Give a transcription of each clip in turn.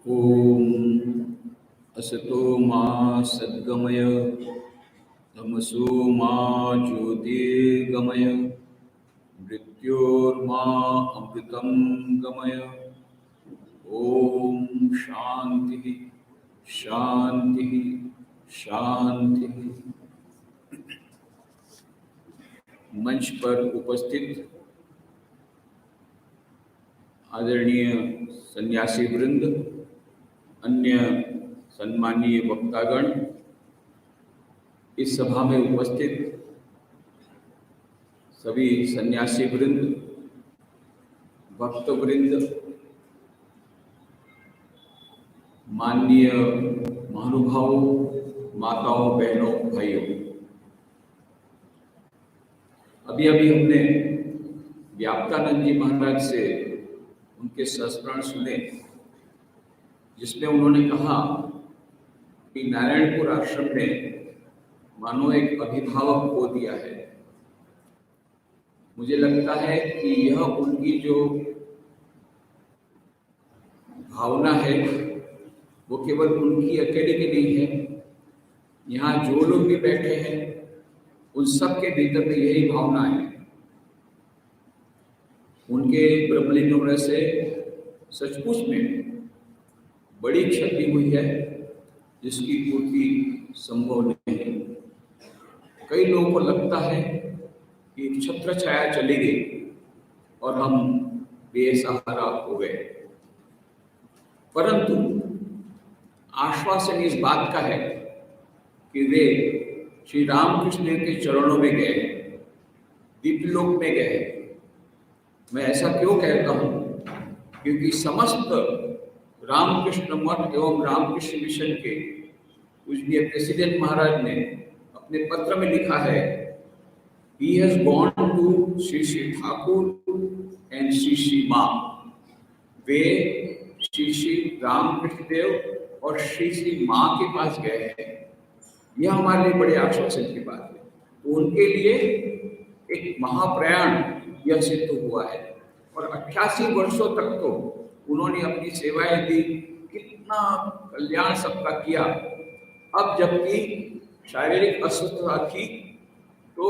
ओम असतो मा सद्गमय तमसो मा ज्योतिर्गमय मृत्योर्मा अमृतं गमय। ओम शांति शांति शांति। मंच पर उपस्थित आदरणीय सन्यासी वृंद, अन्य सम्मानीय वक्तागण, इस सभा में उपस्थित सभी सन्यासी वृंद, भक्त वृंद, माननीय महानुभावों, माताओं, बहनों, भाइयों, अभी अभी हमने व्याप्तानंद जी महाराज से उनके संस्मरण सुने, जिसमें उन्होंने कहा कि नारायणपुर आश्रम ने मानो एक अभिभावक खो दिया है। मुझे लगता है कि यह उनकी जो भावना है वो केवल उनकी अकेले की नहीं है। यहाँ जो लोग भी बैठे हैं उन सब के भीतर में यही भावना है। उनके ब्रह्मलीन होने से सचमुच में बड़ी क्षति हुई है, जिसकी पूर्ति संभव नहीं है। कई लोगों को लगता है कि छत्र छाया चली गई और हम बेसहारा हो गए, परंतु आश्वासन इस बात का है कि वे श्री रामकृष्ण के चरणों में गए, दीपलोक में गए। मैं ऐसा क्यों कहता हूँ? क्योंकि समस्त रामकृष्ण मठ एवं रामकृष्ण मिशन के पूजनीय प्रेसिडेंट महाराज ने अपने पत्र में लिखा है, he has gone to Shri Shri Thakur and Shri Shri माँ। वे श्री श्री रामकृष्ण देव और श्री श्री माँ के पास गए हैं। यह हमारे लिए बड़े आश्वासन की बात है। तो उनके लिए एक महाप्रयाण यह सिद्ध हुआ है और 88 वर्षों तक तो उन्होंने अपनी सेवाएं दी, कितना कल्याण सबका किया। अब जबकि शारीरिक अस्वस्थता थी तो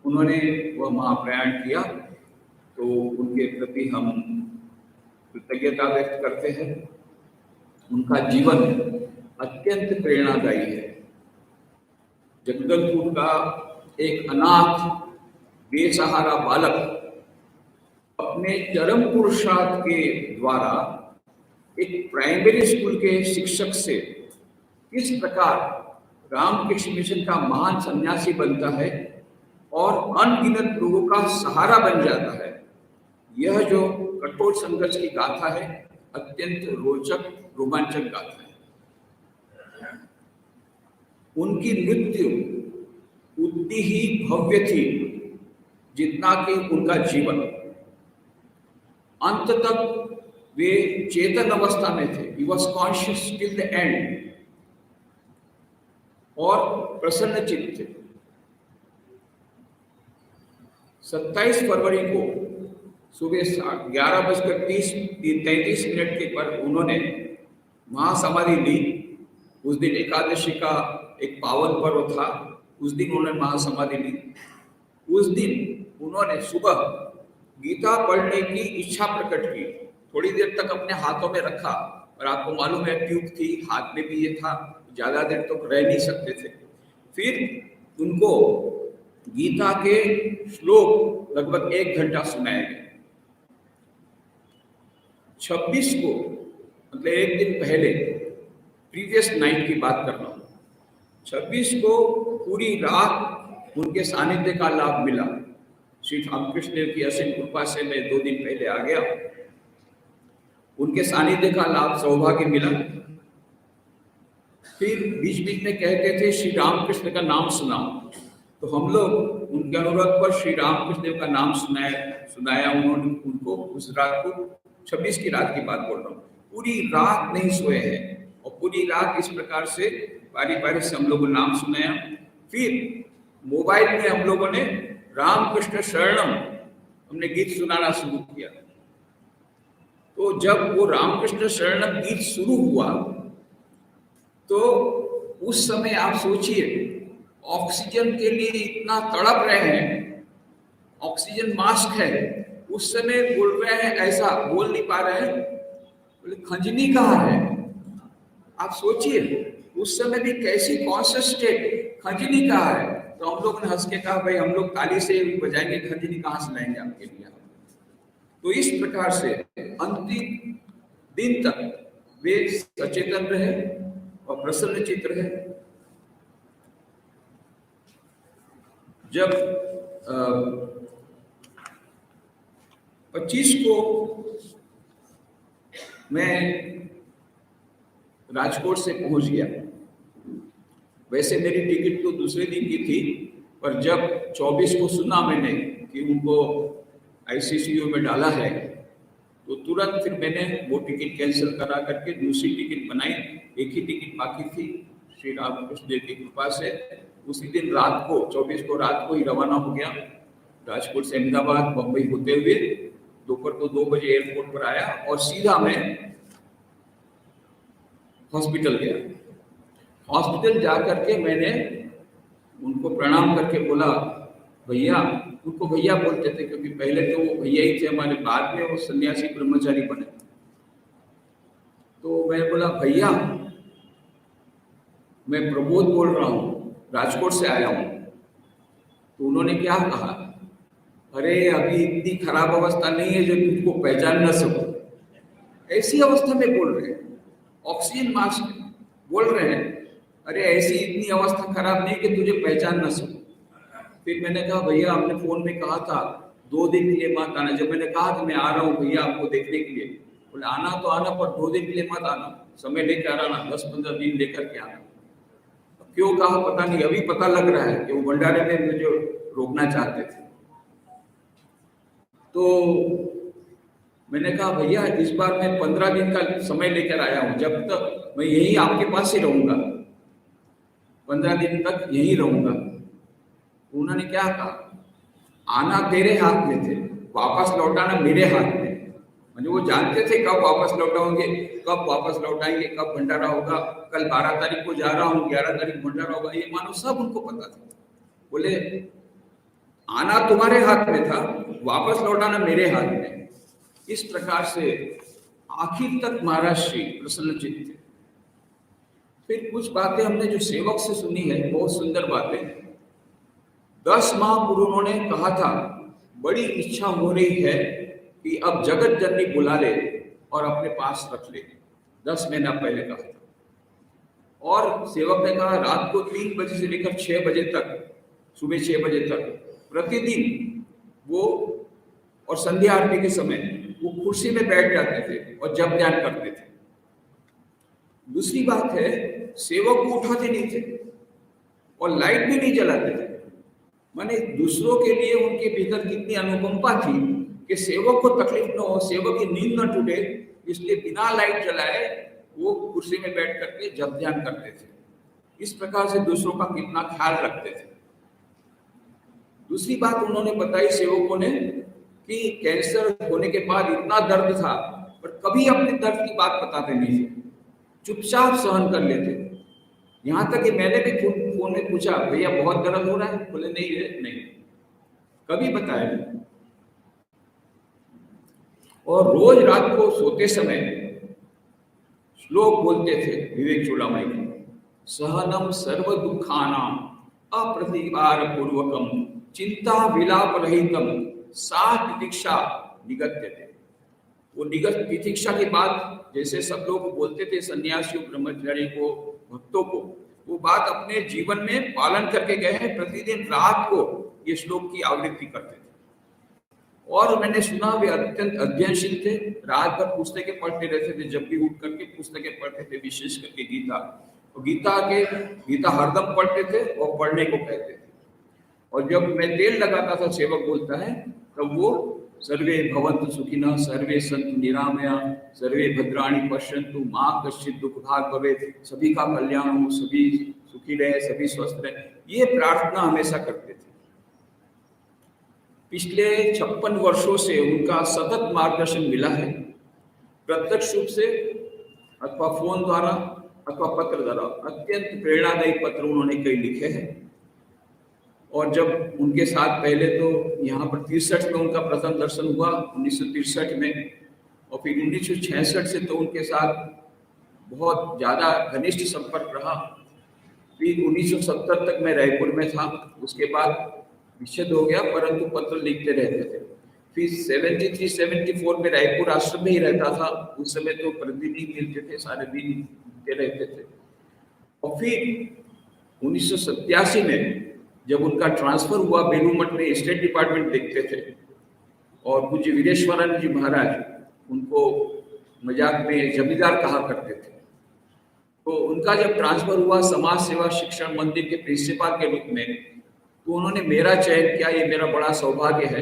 उन्होंने वह महाप्रयाण किया, तो उनके प्रति हम कृतज्ञता व्यक्त करते हैं। उनका जीवन अत्यंत प्रेरणादायी है। जगदलपुर का एक अनाथ बेसहारा बालक अपने चरम पुरुषार्थ के द्वारा एक प्राइमरी स्कूल के शिक्षक से किस प्रकार रामकृष्ण मिशन का महान सन्यासी बनता है और अनगिनत लोगों का सहारा बन जाता है। यह जो कठोर संघर्ष की गाथा है, अत्यंत रोचक रोमांचक गाथा है। उनकी मृत्यु उतनी ही भव्य थी जितना कि उनका जीवन। अंत तक वे चेतन अवस्था में थे। He was conscious till the end और प्रसन्न चित्त थे। 27 फरवरी को सुबह 11:33 के पर उन्होंने महासमाधि ली। उस दिन एकादशी का एक पावन पर्व था। उस दिन उन्होंने महासमाधि ली। उस दिन उन्होंने सुबह गीता पढ़ने की इच्छा प्रकट की। थोड़ी देर तक अपने हाथों में रखा, और आपको मालूम है ट्यूब थी, हाथ में भी ये था, ज्यादा देर तो रह नहीं सकते थे। फिर उनको गीता के श्लोक लगभग 1 घंटा सुनाए गए। 26 को, मतलब एक दिन पहले, प्रीवियस नाइट की बात कर रहा हूँ, 26 को पूरी रात उनके सानिध्य का लाभ मिला। श्री रामकृष्ण देव की असीम कृपा से मैं 2 दिन पहले आ गया। उनके सानिध्य का लाभ, सौभाग्य मिला। फिर बीच बीच में कहते थे श्री रामकृष्ण का नाम सुनाओ, तो हम लोग उनके अनुरोध पर श्री रामकृष्ण देव का नाम सुनाया उन्होंने उनको। उस रात को, 26 की रात की बात बोल रहा हूँ, पूरी रात नहीं सोए हैं और पूरी रात इस प्रकार से बारी बारी से हम लोगों को नाम सुनाया। फिर मोबाइल में हम लोगों ने रामकृष्ण शरणम हमने गीत सुनाना शुरू किया। तो जब वो रामकृष्ण शरणम गीत शुरू हुआ तो उस समय आप सोचिए, ऑक्सीजन के लिए इतना तड़प रहे हैं, ऑक्सीजन मास्क है, उस समय बोल रहे हैं, ऐसा बोल नहीं पा रहे हैं, बोले खंजनी कहाँ है। आप सोचिए उस समय भी कैसी कॉन्शियस स्टेट, खंजनी कहाँ है। तो हम लोग ने हंस के कहा, भाई हम लोग ताली से बजाएंगे, खंजनी कहाँ से लाएंगे आपके लिए। तो इस प्रकार से अंतिम दिन तक वे सचेतन रहे और प्रसन्न चित्त रहे। जब 25 को मैं राजकोट से पहुंच गया। वैसे मेरी टिकट तो दूसरे दिन की थी, पर जब 24 को सुना मैंने कि उनको आईसीसीयू में डाला है, तो तुरंत फिर मैंने वो टिकट कैंसिल करा करके दूसरी टिकट बनाई। एक ही टिकट बाकी थी, श्री रामकृष्ण देव की कृपा से। उसी दिन रात को 24 को रात को ही रवाना हो गया, राजकोट से अहमदाबाद बम्बई होते हुए दोपहर को 2 बजे एयरपोर्ट पर आया और सीधा मैं हॉस्पिटल गया। हॉस्पिटल जा करके मैंने उनको प्रणाम करके बोला, भैया, उनको भैया बोलते थे क्योंकि पहले तो वो भैया ही थे हमारे, बाद में वो सन्यासी ब्रह्मचारी बने। तो मैं बोला, भैया मैं प्रबोध बोल रहा हूँ, राजकोट से आया हूँ। तो उन्होंने क्या कहा, अरे अभी इतनी खराब अवस्था नहीं है जो तुमको पहचान न सको। ऐसी अवस्था में बोल रहे हैं, ऑक्सीजन मास्क बोल रहे हैं, अरे ऐसी इतनी अवस्था खराब नहीं कि तुझे पहचान न सको। फिर मैंने कहा, भैया आपने फोन में कहा था 2 दिन के लिए मत आना। जब मैंने कहा कि मैं आ रहा हूँ भैया आपको देखने के लिए, बोले आना तो आना, पर 2 दिन के लिए मत आना, समय लेकर आना, 10-15 दिन लेकर के आना। क्यों कहा पता नहीं, अभी पता लग रहा है कि वो भंडारे में मुझे रोकना चाहते थे। तो मैंने कहा, भैया इस बार मैं 15 दिन का समय लेकर आया हूँ, जब तक मैं यही आपके पास ही रहूंगा, 15 दिन तक यही रहूंगा। उन्होंने क्या कहा, आना तेरे हाथ में थे, वापस लौटाना मेरे हाथ में। मतलब वो जानते थे कब वापस लौटाओगे, कब वापस लौटाएंगे, कब भंडारा होगा। कल 12 तारीख को जा रहा हूँ, 11 तारीख भंडारा होगा, ये मानो सब उनको पता था। बोले आना तुम्हारे हाथ में था, वापस लौटाना मेरे हाथ में। इस प्रकार से आखिर तक महाराज श्री प्रसन्नचित्त थे। फिर कुछ बातें हमने जो सेवक से सुनी है, बहुत सुंदर बातें। 10 माह पूर्व उन्होंने कहा था, बड़ी इच्छा हो रही है कि अब जगत जननी बुला ले और अपने पास रख ले। 10 महीना पहले कहा था। और सेवक ने कहा, रात को 3 बजे से लेकर 6 बजे तक, सुबह 6 बजे तक प्रतिदिन वो, और संध्या आरती के समय वो कुर्सी में बैठ जाते थे और जप ध्यान करते थे। दूसरी बात है, सेवक को उठाते नहीं थे और लाइट भी नहीं जलाते थे। माने दूसरों के लिए उनके भीतर कितनी अनुकंपा थी कि सेवक को तकलीफ न हो, सेवक की नींद न टूटे, इसलिए बिना लाइट जलाए वो कुर्सी में बैठ करके जप ध्यान करते थे। इस प्रकार से दूसरों का कितना ख्याल रखते थे। दूसरी बात उन्होंने बताई सेवकों ने कि कैंसर होने के बाद इतना दर्द था, पर कभी अपने दर्द की बात बताते नहीं थे, चुपचाप सहन कर लेते। यहाँ तक कि मैंने भी फोन में पूछा, भैया बहुत दर्द हो रहा है? बोले नहीं है, नहीं, कभी बताया नहीं। और रोज रात को सोते समय श्लोक बोलते थे विवेक चूड़ामणि के, सहनम सर्व दुखानाम अप्रतिवार पूर्वकम चिंता विलाप रहितम सा तितिक्षा निगत्यते। वो निगत तितिक्षा के बाद जैसे सब लोग बोलते थे, सन्यासियों, ब्रह्मचारी को, भक्तों को, वो बात अपने जीवन में पालन करके गए हैं। प्रतिदिन रात को ये श्लोक की आवृत्ति करते थे। और मैंने सुना वे अत्यंत अध्ययनशील थे, रात भर पुस्तकें पढ़ते रहते थे, जब भी उठ करके पुस्तकें पढ़ते थे, विशेष करके गीता। और गीता हरदम पढ़ते थे और पढ़ने को कहते थे। और जब मैं तेल लगाता था, सेवक बोलता है, तब वो सर्वे भवन्तु सुखिनः सर्वे सन्तु निरामया सर्वे भद्राणि पश्यन्तु माँ कश्चित् दुख भाग भवेत्, सभी का कल्याण हो, सभी सुखी रहे, सभी स्वस्थ रहे, ये प्रार्थना हमेशा करते थे। पिछले 56 वर्षों से उनका सतत मार्गदर्शन मिला है। प्रत्यक्ष रूप से अथवा फोन द्वारा अथवा पत्र द्वारा अत्यंत प्रेरणादायी पत्र उन्होंने कई लिखे हैं। और जब उनके साथ पहले तो यहाँ पर 63 में उनका प्रथम दर्शन हुआ 1963 में, और फिर 1966 से तो उनके साथ बहुत ज़्यादा घनिष्ठ संपर्क रहा। फिर 1970 तक मैं रायपुर में था, उसके बाद विच्छेद हो गया, परंतु पत्र लिखते रहते थे। फिर 73-74 में रायपुर आश्रम में ही रहता था, उस समय तो प्रतिदिन ही मिलते थे, सारे दिन मिलते रहते थे। और फिर 1987 में जब उनका ट्रांसफर हुआ, बेलू मठ में स्टेट डिपार्टमेंट देखते थे, और पूज्य वीरेश्वरानंद जी महाराज उनको मजाक में जमींदार कहा करते थे। तो उनका जब ट्रांसफर हुआ समाज सेवा शिक्षण मंदिर के प्रिंसिपल के रूप में, तो उन्होंने मेरा चयन किया। ये मेरा बड़ा सौभाग्य है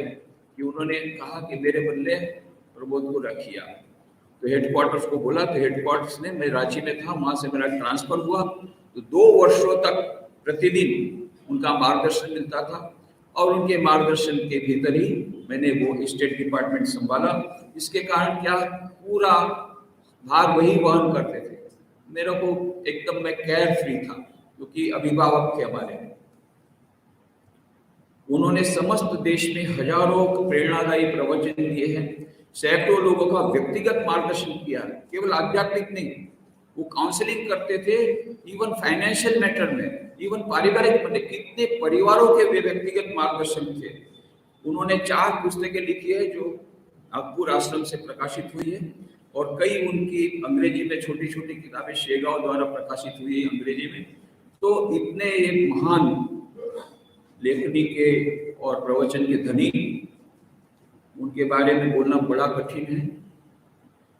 कि उन्होंने कहा कि मेरे बदले प्रबोध को रखिए। तो हेडक्वार्टर्स को बोला, तो हेडक्वार्टर्स ने, मैं रांची में था, वहां से मेरा ट्रांसफर हुआ। तो 2 वर्षों तक प्रतिदिन उनका मार्गदर्शन मिलता था, और उनके मार्गदर्शन के भीतर ही मैंने वो स्टेट डिपार्टमेंट संभाला। इसके कारण क्या, पूरा भार वही वहन करते थे। मेरे को एकदम मैं केयर फ्री था, क्योंकि अभिभावक थे हमारे। उन्होंने समस्त देश में हजारों प्रेरणादायी प्रवचन दिए हैं, सैकड़ों लोगों का व्यक्तिगत मार्गदर्शन किया, केवल आध्यात्मिक नहीं, वो काउंसलिंग करते थे, इवन फाइनेंशियल मैटर में, इवन पारिवारिक में, कितने परिवारों के वे व्यक्तिगत मार्गदर्शन थे। उन्होंने 4 पुस्तकें लिखी है जो नागपुर आश्रम से प्रकाशित हुई है, और कई उनकी अंग्रेजी में छोटी छोटी किताबें शेगांव द्वारा प्रकाशित हुई है अंग्रेजी में। तो इतने एक महान लेखनी के और प्रवचन के धनी, उनके बारे में बोलना बड़ा कठिन है।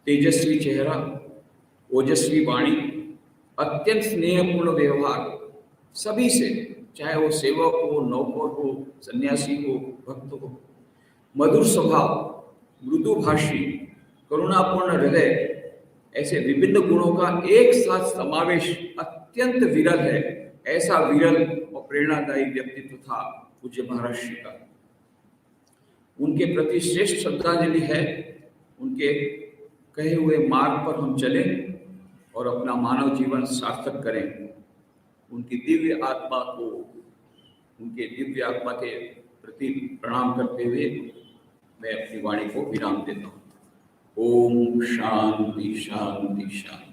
तेजस्वी चेहरा, ओजस्वी वाणी, अत्यंत स्नेहपूर्ण व्यवहार सभी से, चाहे वो सेवक हो, नौकर हो, सन्यासी हो, भक्त हो, मधुर स्वभाव, मृदुभाषी, करुणापूर्ण हृदय, ऐसे विभिन्न गुणों का एक साथ समावेश अत्यंत विरल है। ऐसा विरल और प्रेरणादायी व्यक्तित्व था पूज्य महाराज श्री का। उनके प्रति श्रेष्ठ श्रद्धांजलि है, उनके कहे हुए मार्ग पर हम चलें और अपना मानव जीवन सार्थक करें। उनकी दिव्य आत्मा को, उनके दिव्य आत्मा के प्रति प्रणाम करते हुए मैं अपनी वाणी को विराम देता हूँ। ओम शांति शांति शांति।